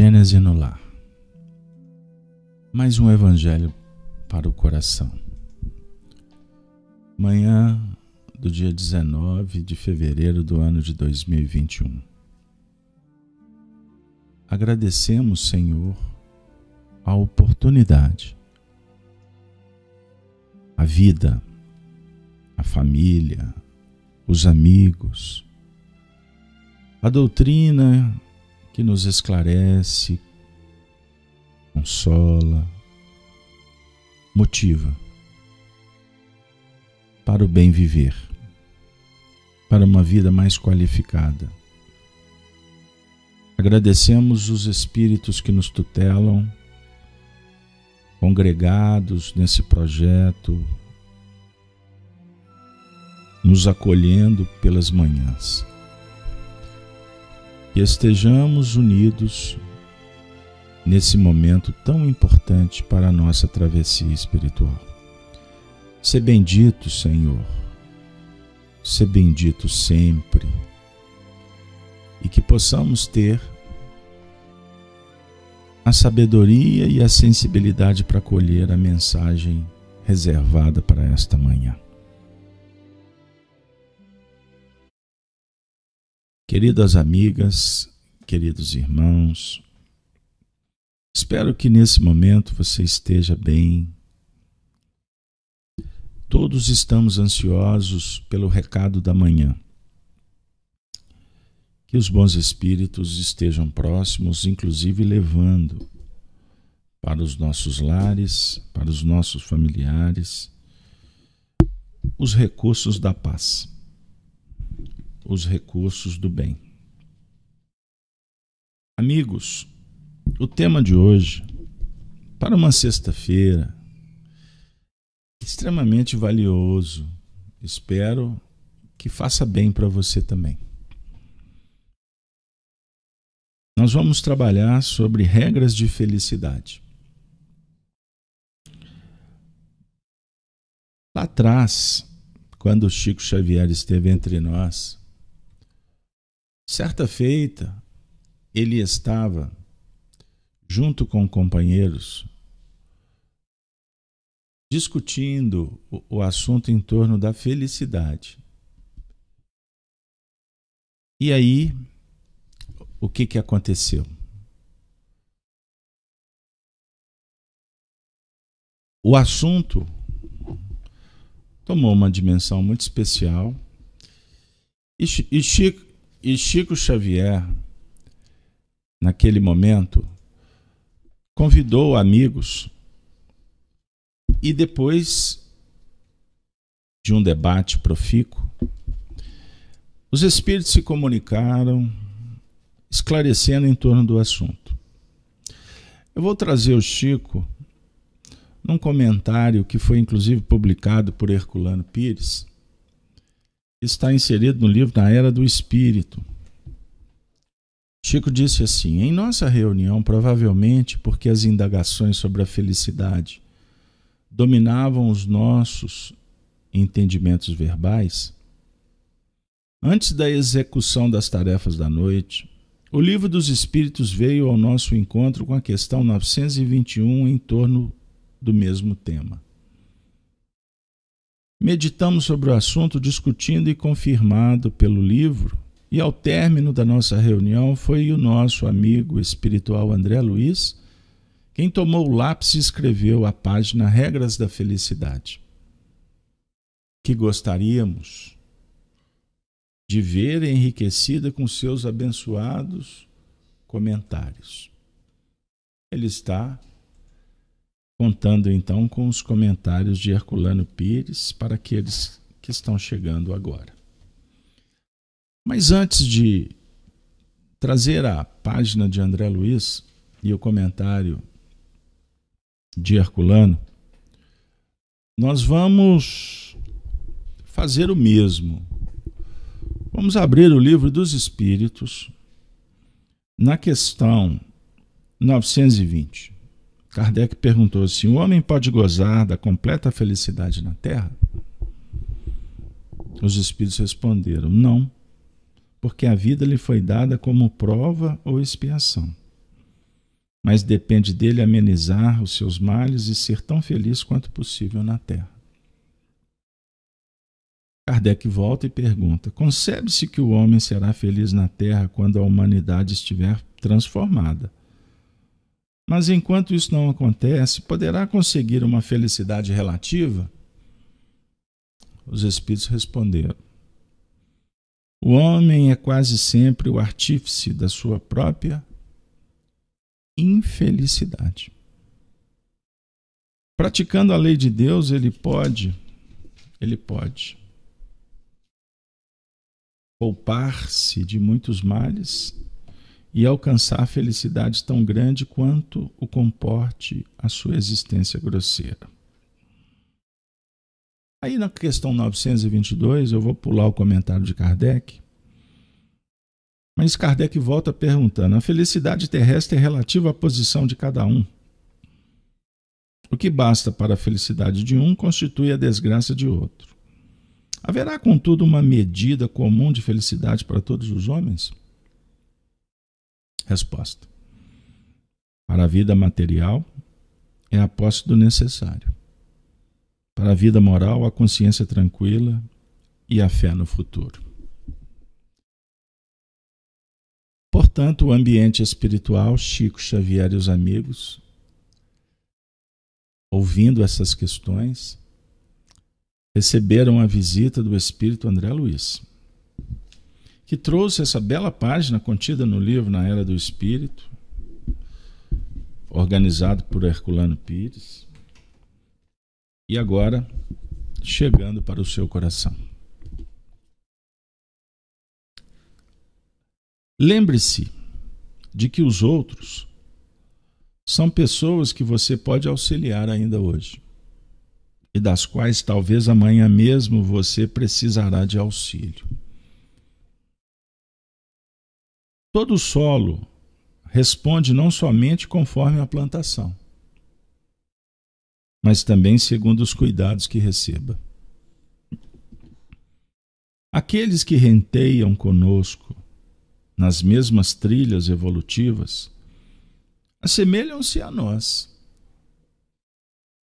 Gênese no lar. Mais um evangelho para o coração. Manhã do dia 19 de fevereiro do ano de 2021. Agradecemos, Senhor, a oportunidade, a vida, a família, os amigos, a doutrina que nos esclarece, consola, motiva para o bem viver, para uma vida mais qualificada. Agradecemos os espíritos que nos tutelam, congregados nesse projeto, nos acolhendo pelas manhãs. Que estejamos unidos nesse momento tão importante para a nossa travessia espiritual. Sê bendito, Senhor, sê bendito sempre, e que possamos ter a sabedoria e a sensibilidade para acolher a mensagem reservada para esta manhã. Queridas amigas, queridos irmãos, espero que nesse momento você esteja bem. Todos estamos ansiosos pelo recado da manhã. Que os bons espíritos estejam próximos, inclusive levando para os nossos lares, para os nossos familiares, os recursos da paz, os recursos do bem. Amigos, o tema de hoje, para uma sexta-feira, extremamente valioso. Espero que faça bem para você também. Nós vamos trabalhar sobre regras de felicidade. Lá atrás, quando o Chico Xavier esteve entre nós, certa feita, ele estava junto com companheiros discutindo o assunto em torno da felicidade. E aí, o que aconteceu? O assunto tomou uma dimensão muito especial e Chico Xavier, naquele momento, convidou amigos e depois de um debate profícuo, os espíritos se comunicaram, esclarecendo em torno do assunto. Eu vou trazer o Chico num comentário que foi inclusive publicado por Herculano Pires, que está inserido no livro Na Era do Espírito. Chico disse assim: em nossa reunião, provavelmente porque as indagações sobre a felicidade dominavam os nossos entendimentos verbais, antes da execução das tarefas da noite, o Livro dos Espíritos veio ao nosso encontro com a questão 921 em torno do mesmo tema. Meditamos sobre o assunto, discutindo e confirmado pelo livro, e ao término da nossa reunião foi o nosso amigo espiritual André Luiz quem tomou o lápis e escreveu a página Regras da Felicidade, que gostaríamos de ver enriquecida com seus abençoados comentários. Ele está contando então com os comentários de Herculano Pires para aqueles que estão chegando agora. Mas antes de trazer a página de André Luiz e o comentário de Herculano, nós vamos fazer o mesmo. Vamos abrir o Livro dos Espíritos na questão 920. Kardec perguntou assim: o homem pode gozar da completa felicidade na Terra? Os espíritos responderam: não, porque a vida lhe foi dada como prova ou expiação. mas depende dele amenizar os seus males e ser tão feliz quanto possível na Terra. Kardec volta e pergunta: concebe-se que o homem será feliz na Terra quando a humanidade estiver transformada? Mas enquanto isso não acontece, poderá conseguir uma felicidade relativa? Os espíritos responderam: o homem é quase sempre o artífice da sua própria infelicidade. Praticando a lei de Deus, ele pode poupar-se de muitos males e alcançar a felicidade tão grande quanto o comporte a sua existência grosseira. Aí na questão 922, eu vou pular o comentário de Kardec, mas Kardec volta perguntando: a felicidade terrestre é relativa à posição de cada um. O que basta para a felicidade de um constitui a desgraça de outro. Haverá, contudo, uma medida comum de felicidade para todos os homens? Resposta: para a vida material é a posse do necessário. Para a vida moral, a consciência tranquila e a fé no futuro. Portanto, o ambiente espiritual, Chico Xavier e os amigos, ouvindo essas questões, receberam a visita do espírito André Luiz, que trouxe essa bela página contida no livro Na Era do Espírito, organizado por Herculano Pires, e agora chegando para o seu coração. Lembre-se de que os outros são pessoas que você pode auxiliar ainda hoje e das quais talvez amanhã mesmo você precisará de auxílio. Todo solo responde não somente conforme a plantação, mas também segundo os cuidados que receba. Aqueles que renteiam conosco nas mesmas trilhas evolutivas assemelham-se a nós,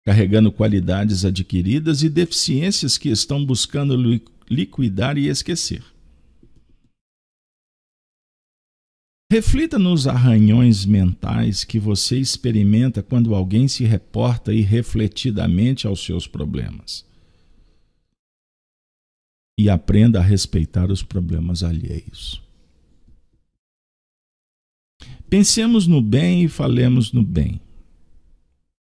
carregando qualidades adquiridas e deficiências que estão buscando liquidar e esquecer. Reflita nos arranhões mentais que você experimenta quando alguém se reporta irrefletidamente aos seus problemas. E aprenda a respeitar os problemas alheios. Pensemos no bem e falemos no bem,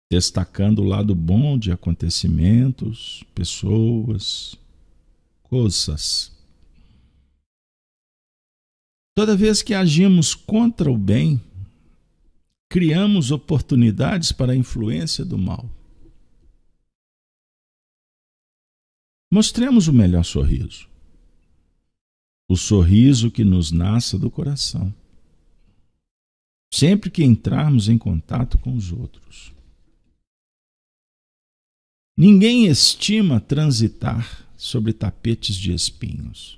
destacando o lado bom de acontecimentos, pessoas, coisas. Toda vez que agimos contra o bem, criamos oportunidades para a influência do mal. Mostremos o melhor sorriso. O sorriso que nos nasce do coração. Sempre que entrarmos em contato com os outros. Ninguém estima transitar sobre tapetes de espinhos.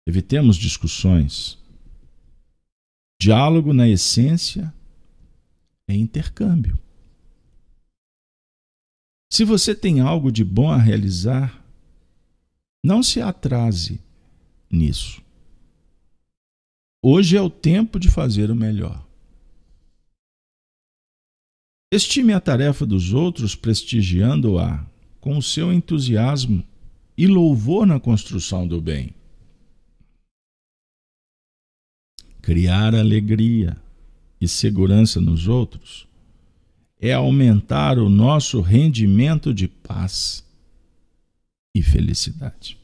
Evitemos discussões. Diálogo, na essência, é intercâmbio. Se você tem algo de bom a realizar, não se atrase nisso. Hoje é o tempo de fazer o melhor. Estime a tarefa dos outros prestigiando-a com o seu entusiasmo e louvor na construção do bem. Criar alegria e segurança nos outros é aumentar o nosso rendimento de paz e felicidade.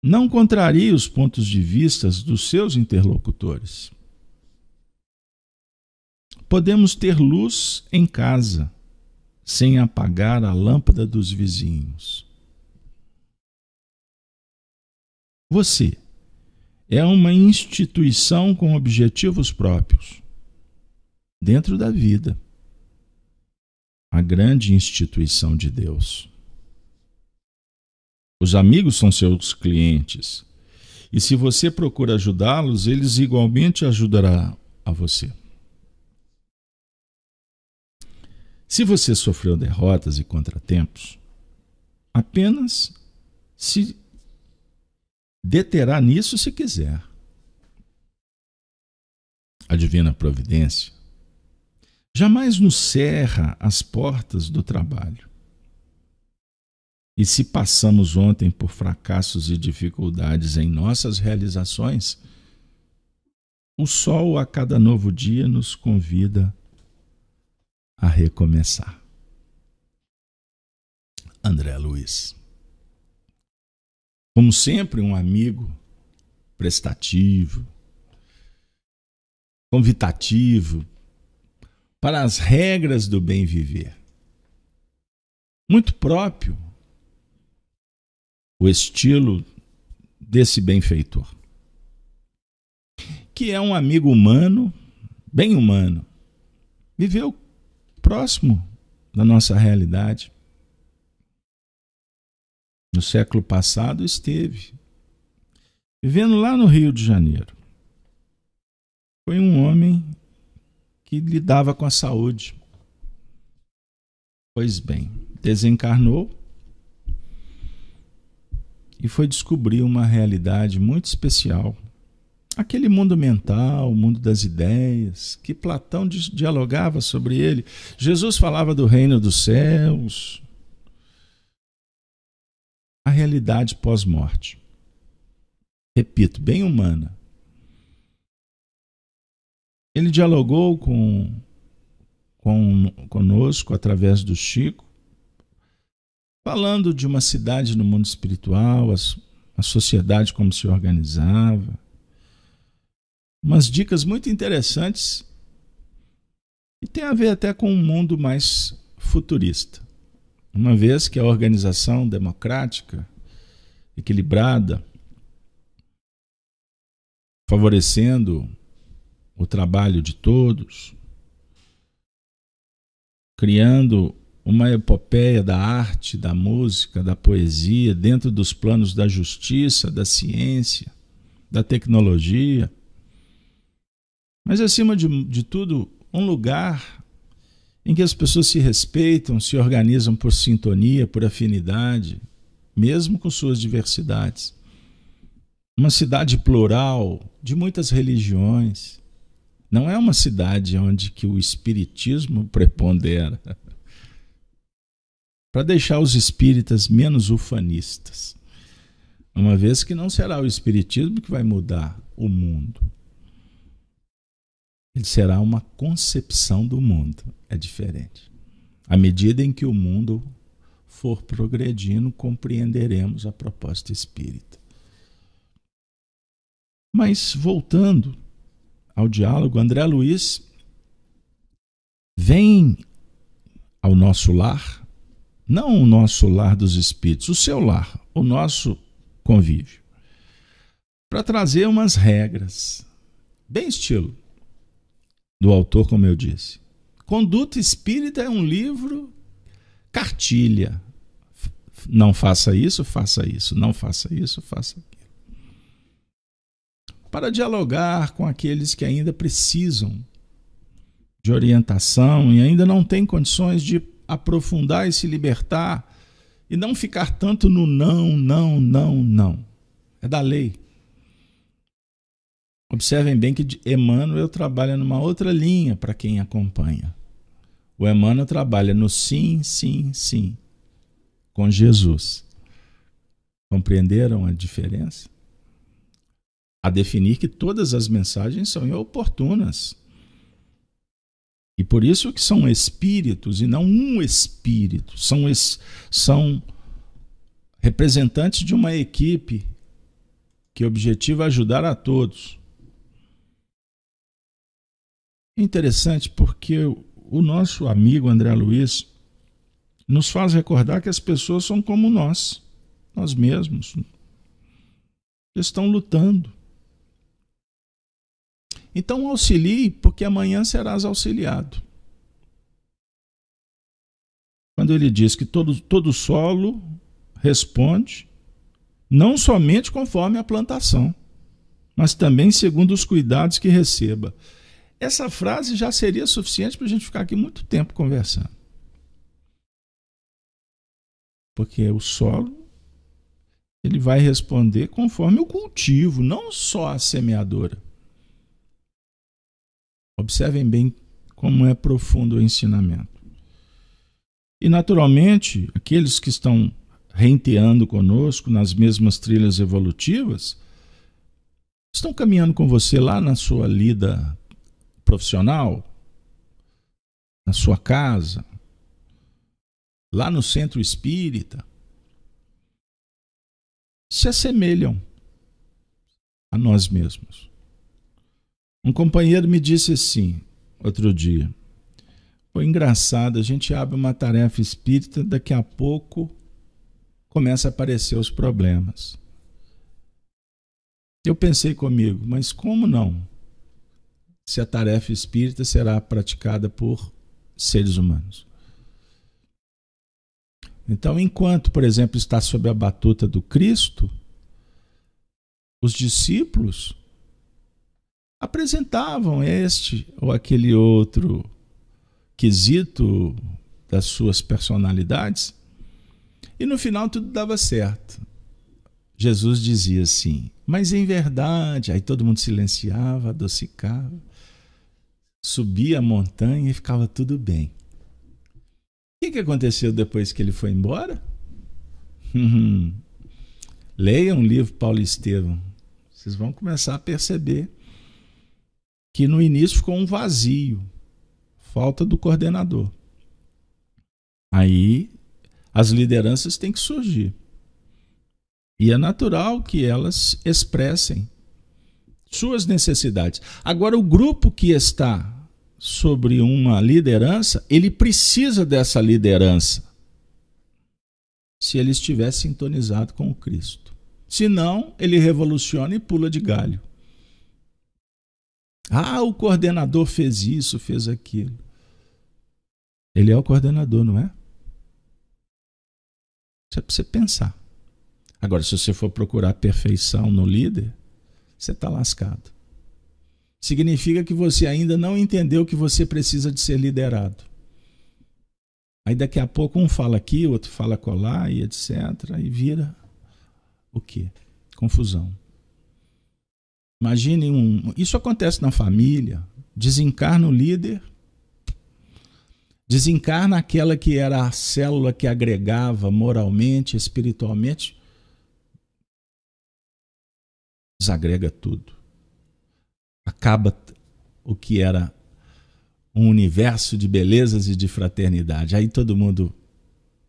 Não contrarie os pontos de vista dos seus interlocutores. Podemos ter luz em casa sem apagar a lâmpada dos vizinhos. Você é uma instituição com objetivos próprios, dentro da vida, a grande instituição de Deus. Os amigos são seus clientes E se você procura ajudá-los, eles igualmente ajudarão a você. Se você sofreu derrotas e contratempos, apenas se deterá nisso se quiser. A divina providência jamais nos cerra as portas do trabalho. E se passamos ontem por fracassos e dificuldades em nossas realizações, o sol a cada novo dia nos convida a recomeçar. André Luiz. Como sempre, um amigo prestativo, convidativo para as regras do bem viver. Muito próprio o estilo desse benfeitor, que é um amigo humano, bem humano, viveu próximo da nossa realidade. No século passado esteve vivendo lá no Rio de Janeiro. Foi um homem que lidava com a saúde. Pois bem, desencarnou e foi descobrir uma realidade muito especial. Aquele mundo mental, o mundo das ideias, que Platão dialogava sobre ele. Jesus falava do reino dos céus. A realidade pós-morte. Repito, bem humana. Ele dialogou conosco através do Chico, falando de uma cidade no mundo espiritual, a sociedade como se organizava. Umas dicas muito interessantes e tem a ver até com um mundo mais futurista. Uma vez que a organização democrática, equilibrada, favorecendo o trabalho de todos, criando uma epopeia da arte, da música, da poesia, dentro dos planos da justiça, da ciência, da tecnologia, mas acima de tudo, um lugar em que as pessoas se respeitam, se organizam por sintonia, por afinidade, mesmo com suas diversidades. Uma cidade plural, de muitas religiões. Não é uma cidade onde que o espiritismo prepondera. Para deixar os espíritas menos ufanistas. Uma vez que não será o espiritismo que vai mudar o mundo. Ele será uma concepção do mundo. É diferente. À medida em que o mundo for progredindo, compreenderemos a proposta espírita. Mas, voltando ao diálogo, André Luiz vem ao nosso lar, não o nosso lar dos espíritos, o seu lar, o nosso convívio, para trazer umas regras, bem estilo do autor, como eu disse. Conduta Espírita é um livro cartilha. Não faça isso, faça isso. Não faça isso, faça aquilo. Para dialogar com aqueles que ainda precisam de orientação e ainda não têm condições de aprofundar e se libertar e não ficar tanto no não, não, não, não. É da lei. Observem bem que Emmanuel trabalha numa outra linha para quem acompanha. O Emmanuel trabalha no sim, sim, sim, com Jesus. Compreenderam a diferença? A definir que todas as mensagens são oportunas. E por isso que são espíritos e não um espírito. São representantes de uma equipe que objetiva ajudar a todos. Interessante porque o nosso amigo André Luiz nos faz recordar que as pessoas são como nós mesmos. Estão lutando. Então auxilie, porque amanhã serás auxiliado. Quando ele diz que todo solo responde, não somente conforme a plantação, mas também segundo os cuidados que receba. Essa frase já seria suficiente para a gente ficar aqui muito tempo conversando. Porque o solo, ele vai responder conforme o cultivo, não só a semeadora. Observem bem como é profundo o ensinamento. E, naturalmente, aqueles que estão renteando conosco nas mesmas trilhas evolutivas, estão caminhando com você lá na sua lida profissional, na sua casa, lá no centro espírita, se assemelham a nós mesmos. Um companheiro me disse assim, outro dia, foi engraçado, a gente abre uma tarefa espírita, daqui a pouco começa a aparecer os problemas. Eu pensei comigo, mas como não? Se a tarefa espírita será praticada por seres humanos. Então, enquanto, por exemplo, está sob a batuta do Cristo, os discípulos apresentavam este ou aquele outro quesito das suas personalidades e no final tudo dava certo. Jesus dizia assim, mas em verdade, aí todo mundo silenciava, adocicava, subia a montanha e ficava tudo bem. O que aconteceu depois que ele foi embora? Leiam o livro Paulo Estevam. Vocês vão começar a perceber que no início ficou um vazio, falta do coordenador. Aí as lideranças têm que surgir. E é natural que elas expressem suas necessidades. Agora, o grupo que está sobre uma liderança, ele precisa dessa liderança se ele estiver sintonizado com o Cristo. Senão, ele revoluciona e pula de galho. Ah, o coordenador fez isso, fez aquilo. Ele é o coordenador, não é? Isso é para você pensar. Agora, se você for procurar perfeição no líder, você está lascado. Significa que você ainda não entendeu que você precisa de ser liderado. Aí daqui a pouco um fala aqui, outro fala colar e etc. E vira o quê? Confusão. Imagine isso acontece na família. Desencarna o líder, desencarna aquela que era a célula que agregava moralmente, espiritualmente, desagrega tudo. Acaba o que era um universo de belezas e de fraternidade. Aí todo mundo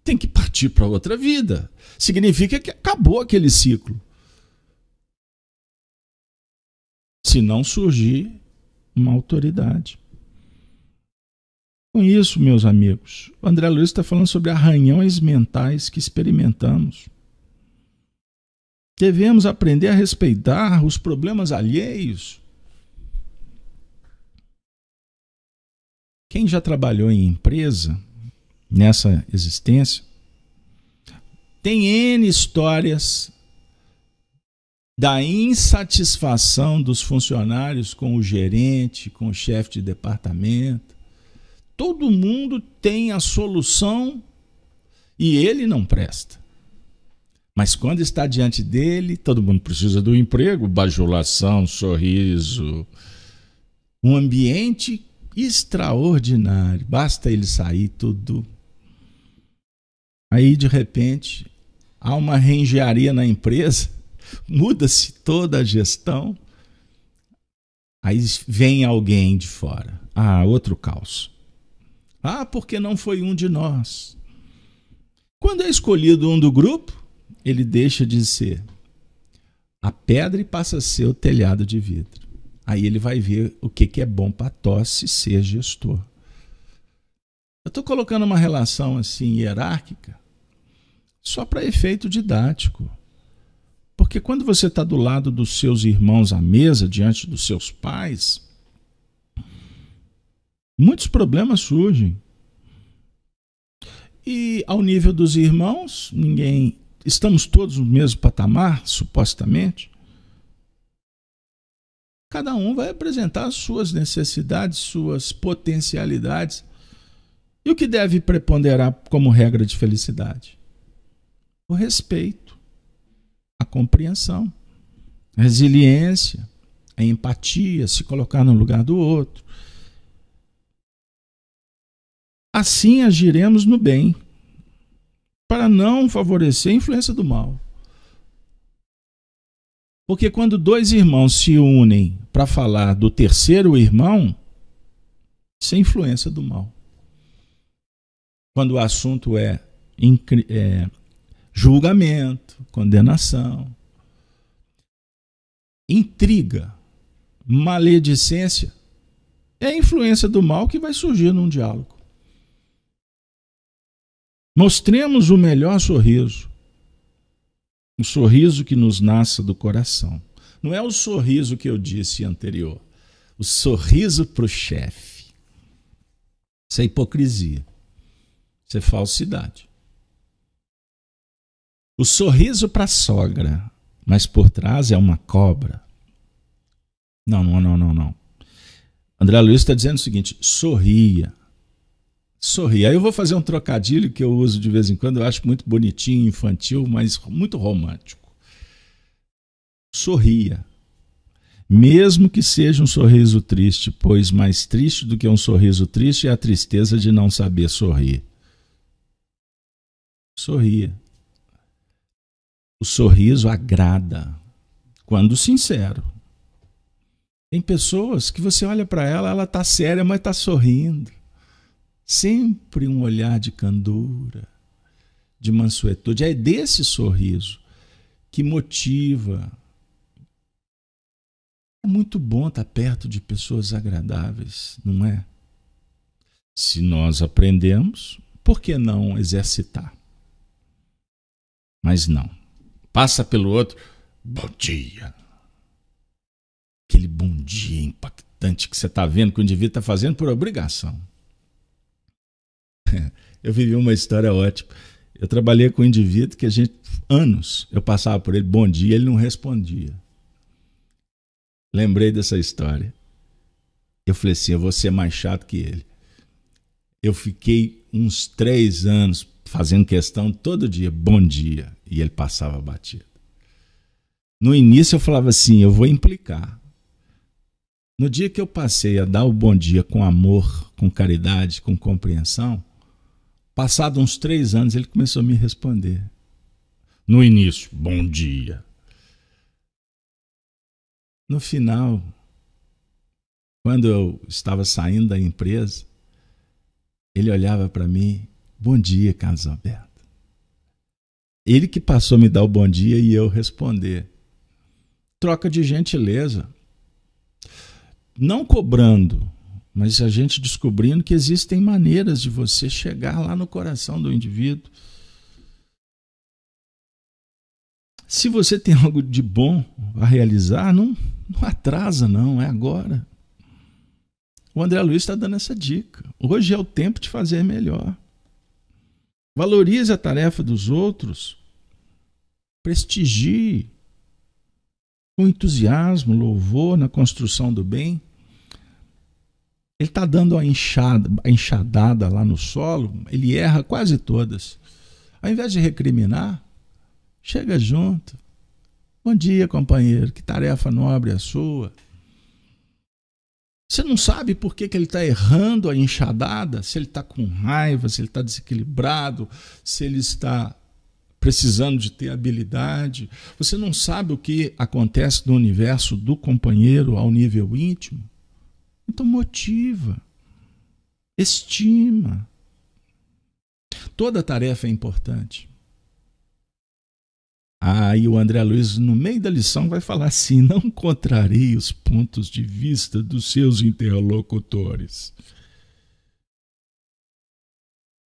tem que partir para outra vida. Significa que acabou aquele ciclo. Se não surgir uma autoridade. Com isso, meus amigos, o André Luiz está falando sobre arranhões mentais que experimentamos. Devemos aprender a respeitar os problemas alheios. Quem já trabalhou em empresa, nessa existência, tem N histórias da insatisfação dos funcionários com o gerente, com o chefe de departamento. Todo mundo tem a solução e ele não presta. Mas quando está diante dele, todo mundo precisa do emprego, bajulação, sorriso, um ambiente extraordinário. Basta ele sair, tudo. Aí, de repente, há uma reengenharia na empresa, muda-se toda a gestão, aí vem alguém de fora. Ah, outro caos. Ah, porque não foi um de nós. Quando é escolhido um do grupo, ele deixa de ser a pedra e passa a ser o telhado de vidro. Aí ele vai ver o que é bom para tosse ser gestor. Eu estou colocando uma relação assim hierárquica só para efeito didático. Porque quando você está do lado dos seus irmãos à mesa, diante dos seus pais, muitos problemas surgem. E ao nível dos irmãos, estamos todos no mesmo patamar, supostamente. Cada um vai apresentar suas necessidades, suas potencialidades. E o que deve preponderar como regra de felicidade? O respeito, a compreensão, a resiliência, a empatia, se colocar no lugar do outro. Assim agiremos no bem, para não favorecer a influência do mal. Porque quando dois irmãos se unem para falar do terceiro irmão, isso é influência do mal. Quando o assunto é julgamento, condenação, intriga, maledicência, é a influência do mal que vai surgir num diálogo. Mostremos o melhor sorriso. Um sorriso que nos nasça do coração. Não é o sorriso que eu disse anterior. O sorriso para o chefe. Isso é hipocrisia. Isso é falsidade. O sorriso para a sogra, mas por trás é uma cobra. Não. André Luiz está dizendo o seguinte: sorria. Sorria. Aí eu vou fazer um trocadilho que eu uso de vez em quando, eu acho muito bonitinho, infantil, mas muito romântico. Sorria. Mesmo que seja um sorriso triste, pois mais triste do que um sorriso triste é a tristeza de não saber sorrir. Sorria. O sorriso agrada, quando sincero. Tem pessoas que você olha para ela, ela está séria, mas está sorrindo. Sempre um olhar de candura, de mansuetude. É desse sorriso que motiva. É muito bom estar perto de pessoas agradáveis, não é? Se nós aprendemos, por que não exercitar? Mas não. Passa pelo outro, bom dia. Aquele bom dia impactante que você está vendo que o indivíduo está fazendo por obrigação. Eu vivi uma história ótima. Eu trabalhei com um indivíduo que anos, eu passava por ele, bom dia, ele não respondia. Lembrei dessa história. Eu falei assim, eu vou ser mais chato que ele. Eu fiquei uns 3 anos fazendo questão todo dia, bom dia, e ele passava batido. No início eu falava assim, eu vou implicar. No dia que eu passei a dar o bom dia com amor, com caridade, com compreensão, passado uns 3 anos, ele começou a me responder. No início, bom dia. No final, quando eu estava saindo da empresa, ele olhava para mim, bom dia, Carlos Alberto. Ele que passou a me dar o bom dia e eu responder. Troca de gentileza. Não cobrando, mas a gente descobrindo que existem maneiras de você chegar lá no coração do indivíduo. Se você tem algo de bom a realizar, não atrasa não, é agora. O André Luiz está dando essa dica. Hoje é o tempo de fazer melhor. Valorize a tarefa dos outros. Prestigie com entusiasmo, louvor na construção do bem. Ele está dando a enxadada lá no solo, ele erra quase todas. Ao invés de recriminar, chega junto. Bom dia, companheiro, que tarefa nobre é a sua. Você não sabe por que ele está errando a enxadada, se ele está com raiva, se ele está desequilibrado, se ele está precisando de ter habilidade. Você não sabe o que acontece no universo do companheiro ao nível íntimo. Então motiva, estima. Toda tarefa é importante. E o André Luiz, no meio da lição, vai falar assim, não contrarie os pontos de vista dos seus interlocutores.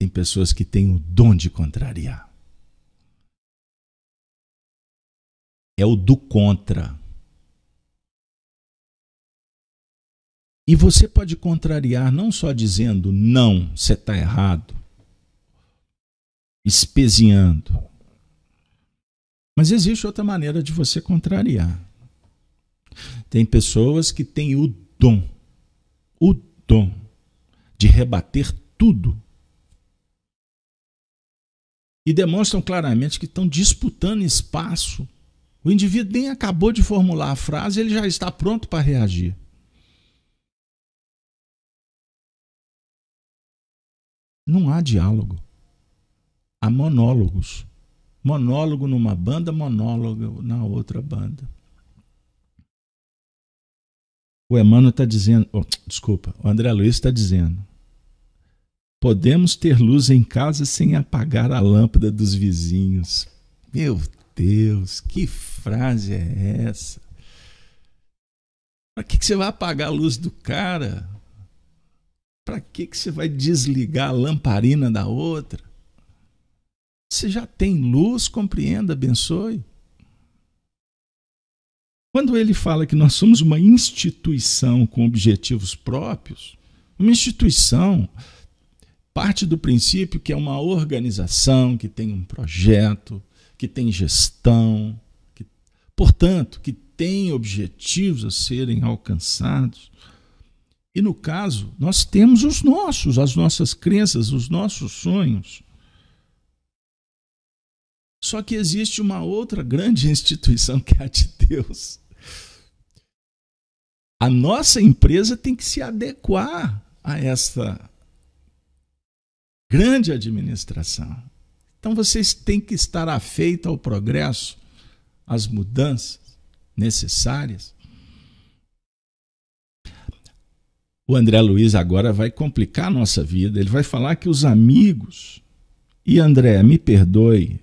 Tem pessoas que têm o dom de contrariar. É o do contra. E você pode contrariar não só dizendo não, você está errado, espezinhando. Mas existe outra maneira de você contrariar. Tem pessoas que têm o dom de rebater tudo e demonstram claramente que estão disputando espaço. O indivíduo nem acabou de formular a frase, ele já está pronto para reagir. Não há diálogo. Há monólogos. Monólogo numa banda, monólogo na outra banda. O Emmanuel está dizendo, o André Luiz está dizendo: podemos ter luz em casa sem apagar a lâmpada dos vizinhos. Meu Deus, que frase é essa? Para que você vai apagar a luz do cara? Para que você vai desligar a lamparina da outra? Você já tem luz, compreenda, abençoe. Quando ele fala que nós somos uma instituição com objetivos próprios, uma instituição parte do princípio que é uma organização, que tem um projeto, que tem gestão, portanto, que tem objetivos a serem alcançados. E no caso, nós temos as nossas crenças, os nossos sonhos. Só que existe uma outra grande instituição que é a de Deus. A nossa empresa tem que se adequar a essa grande administração. Então vocês têm que estar afeitos ao progresso, às mudanças necessárias. O André Luiz agora vai complicar a nossa vida. Ele vai falar que os amigos, e André, me perdoe,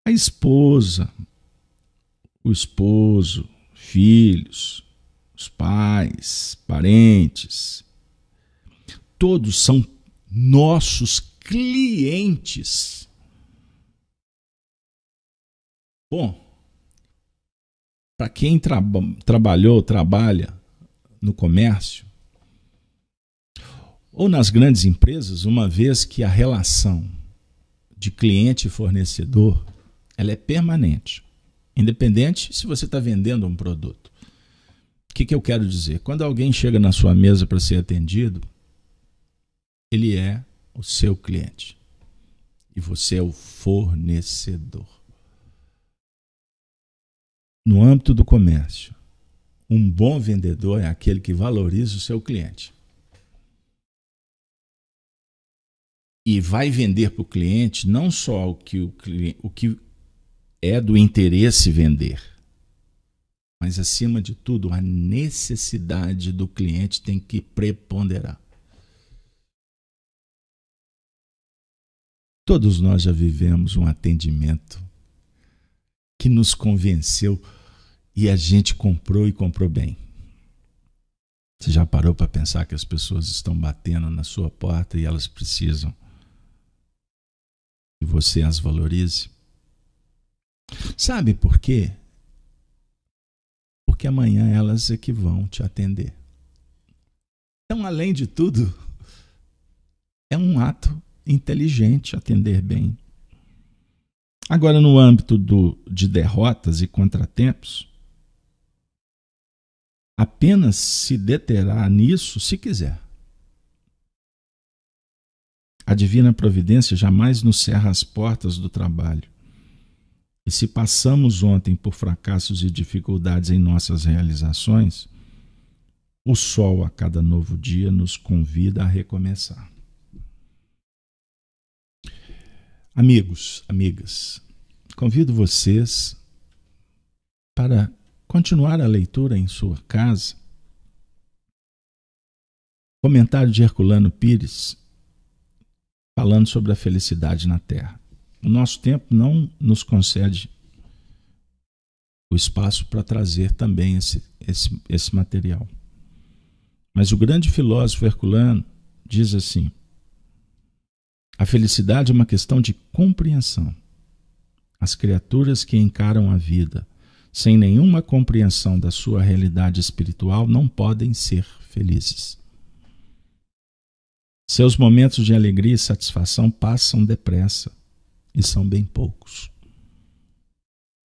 a esposa, o esposo, filhos, os pais, parentes, todos são nossos clientes. Bom, para quem trabalha no comércio ou nas grandes empresas, uma vez que a relação de cliente e fornecedor ela é permanente, independente se você está vendendo um produto. O que eu quero dizer? Quando alguém chega na sua mesa para ser atendido, ele é o seu cliente e você é o fornecedor. No âmbito do comércio, um bom vendedor é aquele que valoriza o seu cliente e vai vender para o cliente não só o que é do interesse vender, mas acima de tudo a necessidade do cliente tem que preponderar. Todos nós já vivemos um atendimento que nos convenceu e a gente comprou e comprou bem. Você já parou para pensar que as pessoas estão batendo na sua porta e elas precisam que você as valorize? Sabe por quê? Porque amanhã elas é que vão te atender. Então, além de tudo, é um ato inteligente atender bem. Agora, no âmbito de derrotas e contratempos, apenas se deterá nisso se quiser. A divina providência jamais nos cerra as portas do trabalho. E se passamos ontem por fracassos e dificuldades em nossas realizações, o sol a cada novo dia nos convida a recomeçar. Amigos, amigas, convido vocês para continuar a leitura em sua casa. Comentário de Herculano Pires, falando sobre a felicidade na Terra. O nosso tempo não nos concede o espaço para trazer também esse material. Mas o grande filósofo Herculano diz assim: a felicidade é uma questão de compreensão. As criaturas que encaram a vida sem nenhuma compreensão da sua realidade espiritual não podem ser felizes. Seus momentos de alegria e satisfação passam depressa e são bem poucos.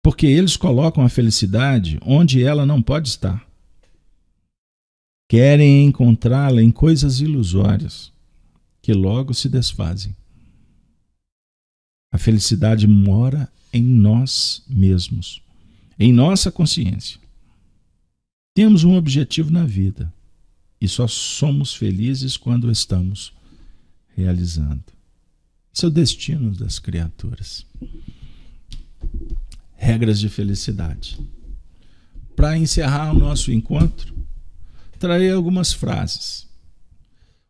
Porque eles colocam a felicidade onde ela não pode estar. Querem encontrá-la em coisas ilusórias, que logo se desfazem. A felicidade mora em nós mesmos, em nossa consciência. Temos um objetivo na vida e só somos felizes quando estamos realizando. Esse é o destino das criaturas. Regras de felicidade. Para encerrar o nosso encontro, trarei algumas frases.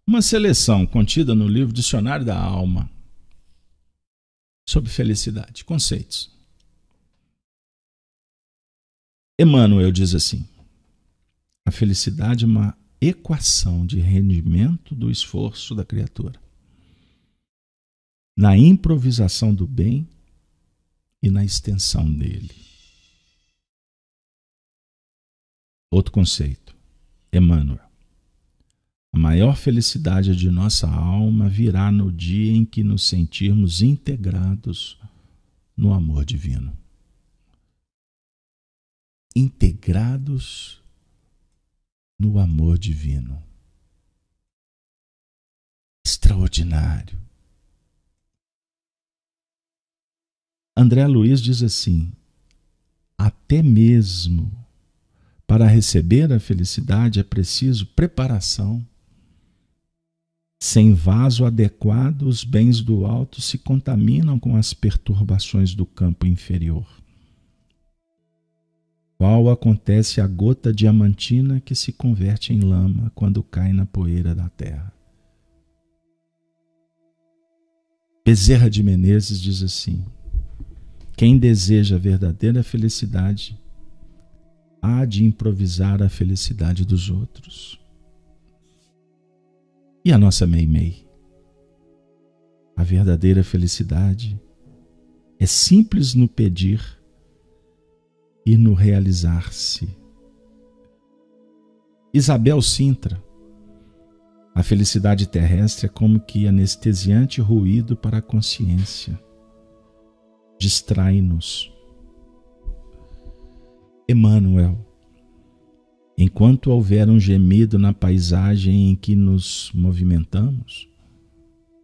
Uma seleção contida no livro Dicionário da Alma sobre felicidade, conceitos. Emmanuel diz assim: a felicidade é uma equação de rendimento do esforço da criatura, na improvisação do bem e na extensão dele. Outro conceito, Emmanuel: a maior felicidade de nossa alma virá no dia em que nos sentirmos integrados no amor divino. Integrados no amor divino. Extraordinário. André Luiz diz assim: até mesmo para receber a felicidade é preciso preparação. Sem vaso adequado, os bens do alto se contaminam com as perturbações do campo inferior. Qual acontece a gota diamantina que se converte em lama quando cai na poeira da terra? Bezerra de Menezes diz assim: quem deseja a verdadeira felicidade há de improvisar a felicidade dos outros. E a nossa Meimei? A verdadeira felicidade é simples no pedir e no realizar-se. Isabel Sintra: a felicidade terrestre é como que anestesiante ruído para a consciência. Distrai-nos. Emmanuel: enquanto houver um gemido na paisagem em que nos movimentamos,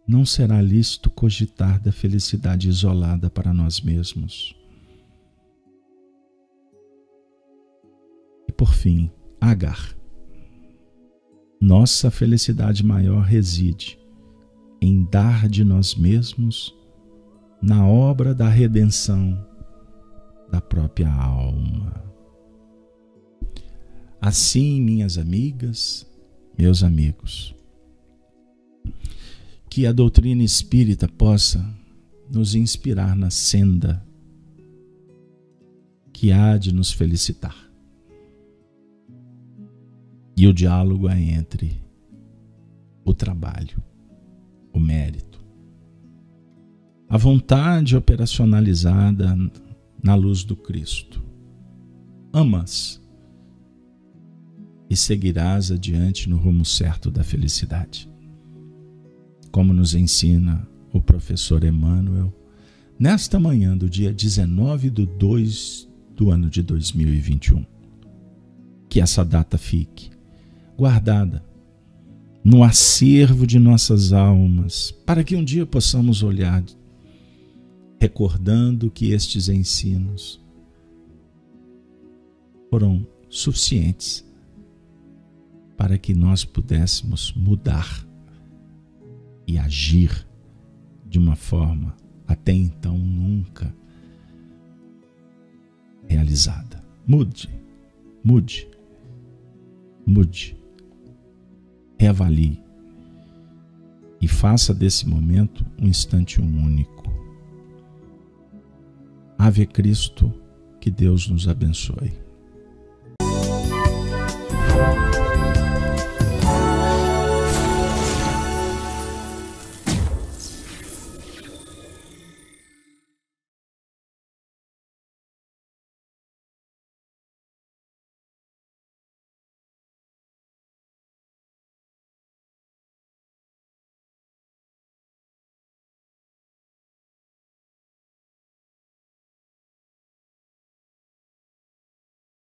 não será lícito cogitar da felicidade isolada para nós mesmos. E por fim, Agar: nossa felicidade maior reside em dar de nós mesmos na obra da redenção da própria alma. Assim, minhas amigas, meus amigos, que a doutrina espírita possa nos inspirar na senda que há de nos felicitar. E o diálogo é entre o trabalho, o mérito, a vontade operacionalizada na luz do Cristo. Amas e seguirás adiante no rumo certo da felicidade. Como nos ensina o professor Emmanuel, nesta manhã do dia 19/2 do ano de 2021. Que essa data fique guardada no acervo de nossas almas, para que um dia possamos olhar recordando que estes ensinos foram suficientes para que nós pudéssemos mudar e agir de uma forma até então nunca realizada. Mude, mude, mude, reavalie e faça desse momento um instante único. Ave Cristo, que Deus nos abençoe.